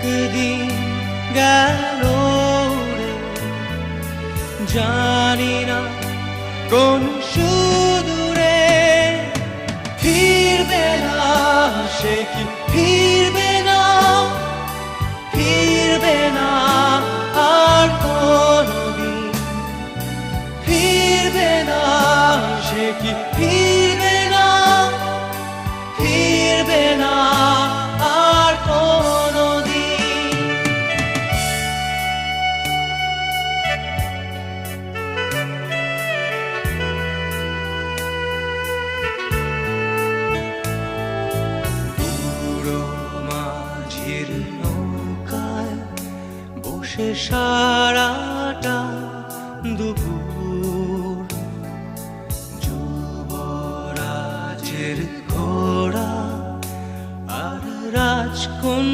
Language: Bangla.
একদিন গেল রে, জানি না কোন সুদূরে ফিরবে না, সে কি ফিরবে না, ফিরবে না আর কোনদিন, ফিরবে না, সে কি ফিরবে না, ফিরবে না আর কোনদিন। পুরো মাঝির নৌকায় বসে সারাটা দুপুর, যুবরাজের ঘোড়া আর রাজকন্যা